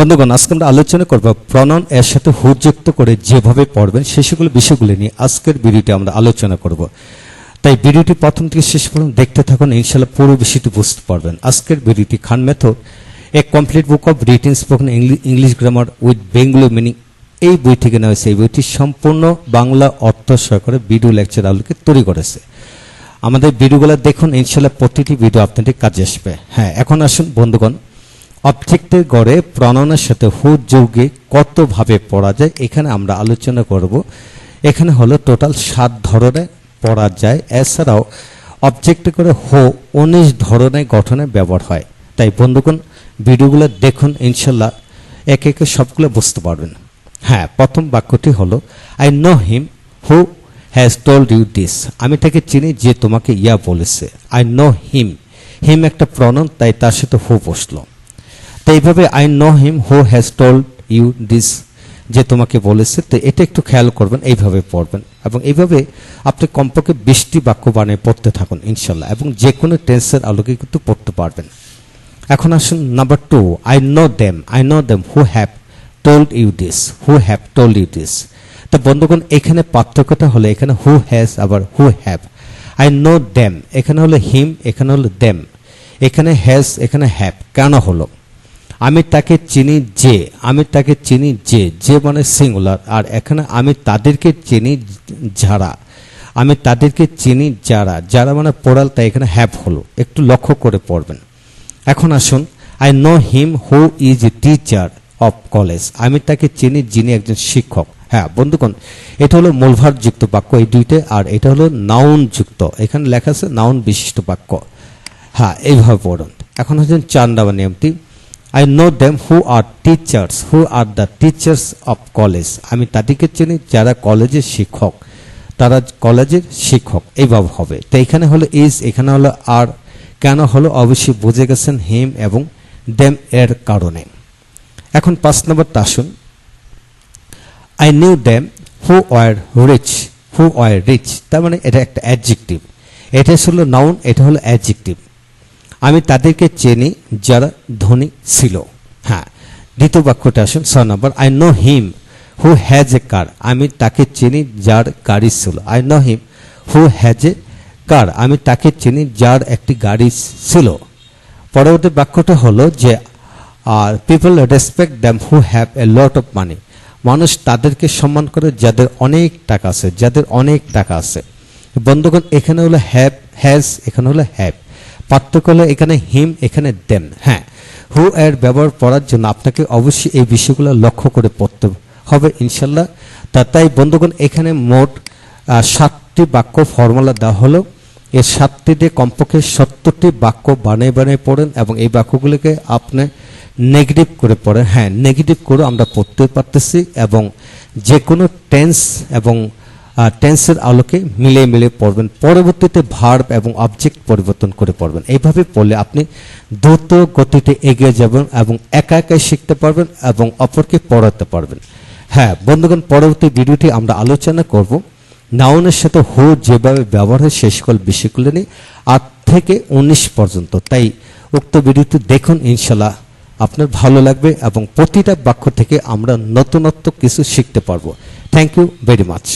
বন্ধুগণ, আজকে আমরা আলোচনা করব প্রনাউন এর সাথে হু যুক্ত করে যেভাবে পড়বেন সেই সকল বিষয়গুলো নিয়ে আজকের ভিডিওতে আমরা আলোচনা করব। তাই ভিডিওটি প্রথম থেকে শেষ পর্যন্ত দেখতে থাকুন, ইনশাআল্লাহ পুরো বিষয়টি বুঝতে পারবেন। আজকের ভিডিওটি খান মেথড এ complete book of written spoken English grammar with Bengali meaning এই বই থেকে নেওয়া হয়েছে। এই বইটি সম্পূর্ণ বাংলা অর্থ সহকারে ভিডিও লেকচার আলোকে তৈরি করেছে। আমাদের ভিডিওগুলো দেখুন, ইনশাআল্লাহ প্রতিটি ভিডিও আপনাদের কাজে আসবে। হ্যাঁ, এখন আসুন বন্ধুগণ, অবজেক্টের গড়ে প্রনাউনের সাথে হু যোগে কতভাবে পড়া যায় এখানে আমরা আলোচনা করব। এখানে হলো টোটাল 7 ধরনের পড়া যায়। এছাড়াও অবজেক্টে করে হু 19 ধরনের গঠনে ব্যবহার হয়। তাই বন্ধুগণ, ভিডিওগুলো দেখুন, ইনশাল্লাহ একে একে সবগুলো বুঝতে পারবেন। হ্যাঁ, প্রথম বাক্যটি হলো I know him who has told you this. আমি তাকে চিনি যে তোমাকে ইয়া বলেছে। আই নো হিম, হিম একটা প্রনাউন, তাই তার সাথে হু বসলো। তো এইভাবে I know him who has told you this, যে তোমাকে বলেছে। তো এটা একটু খেয়াল করবেন, এইভাবে পড়বেন এবং এইভাবে আপনি কমপক্ষে 20টি বাক্য বানিয়ে পড়তে থাকুন ইনশাল্লাহ, এবং যে কোনো টেন্সের আলোকে কিন্তু পড়তে পারবেন। এখন আসুন number 2, I know them who have told you this, who have told you this. তো বন্ধুগণ, এখানে পার্থক্যটা হলো এখানে হু হ্যাজ আবার who have. I know them এখানে হলো হিম, এখানে হলো দেম, এখানে হ্যাজ এখানে হ্যাভ। কেন হলো? আমি তাকে চিনি যে, আমি তাকে চিনি যে, যে মানে সিঙ্গুলার, আর এখানে আমি তাদেরকে চিনি যারা, আমি তাদেরকে চিনি যারা, যারা মানে পোড়াল, তাই এখানে হ্যাভ হলো। একটু লক্ষ্য করে পড়বেন। এখন আসুন, I know him who is a teacher of college. আমি তাকে চিনি যিনি একজন শিক্ষক। হ্যাঁ বন্ধুগণ, এটা হলো মূলভার যুক্ত বাক্য এই দুইটা, আর এটা হলো নাউন যুক্ত, এখানে লেখা আছে নাউন বিশিষ্ট বাক্য। হ্যাঁ, এইভাবে পড়ুন। এখন হচ্ছে 4 নম্বর নিয়মটি, I know them who are teachers, who are the teachers of college. আমি তাদেরকে চিনি যারা কলেজের শিক্ষক, তারা কলেজের শিক্ষক। এইভাবে হবে। তো এখানে হলো ইজ, এখানে হলো আর। কেন হলো? অবশ্যই বুঝে গেছেন হিম এবং দেম এর কারণে। এখন 5 নম্বরটা আসুন, I knew them who were rich, who were rich। তার মানে এটা একটা অ্যাডজেক্টিভ, এটা হলো নাউন, এটা হলো অ্যাডজেক্টিভ। আমি তাদেরকে চিনি যারা ধনী ছিল। হ্যাঁ, দ্বিতীয় বাক্যটা আসুন 6 নম্বর, I know him who has a car. আমি তাকে চিনি যার গাড়ি ছিল। I know him who has a car, আমি তাকে চিনি যার একটি গাড়ি ছিল। পরবর্তী বাক্যটা হলো যে people respect them who have a lot of money. মানুষ তাদেরকে সম্মান করে যাদের অনেক টাকা আছে, যাদের অনেক টাকা আছে। বন্ধুগণ, এখানে হলো হ্যাভ, হ্যাজ, এখানে হলো হ্যাভ। পার্থক্য হলো এখানে হিম, এখানে দেম। হ্যাঁ, হু এর ব্যবহার পড়ার জন্য আপনাকে অবশ্যই এই বিষয়গুলো লক্ষ্য করে পড়তে হবে ইনশাল্লাহ। তাই বন্ধুগণ, এখানে মোট 7টি বাক্য ফর্মুলা দেওয়া হলো। এই 7টি দিয়ে কমপক্ষে 70টি বাক্য বানিয়ে বানিয়ে পড়েন, এবং এই বাক্যগুলিকে আপনি নেগেটিভ করে পড়েন। হ্যাঁ, নেগেটিভ করে আমরা পড়তে পারতেছি, এবং যে কোনো টেন্স এবং টেন্সের আলোকে মিলিয়ে মিলিয়ে পড়বেন। পরবর্তীতে ভার্ব এবং অবজেক্ট পরিবর্তন করে পড়বেন। এইভাবে পড়লে আপনি দ্রুত গতিতে এগিয়ে যাবেন এবং একা একাই শিখতে পারবেন এবং অপরকে পড়াতে পারবেন। হ্যাঁ বন্ধুগণ, পরবর্তী ভিডিওটি আমরা আলোচনা করব নাউনের সাথে হু যেভাবে ব্যবহার হয় সেই সকল বিষয়গুলো নিয়ে 8 থেকে 19 পর্যন্ত। তাই উক্ত ভিডিওটি দেখুন, ইনশাল্লাহ আপনার ভালো লাগবে এবং প্রতিটা বাক্য থেকে আমরা নতুনত্ব কিছু শিখতে পারবো। Thank you very much.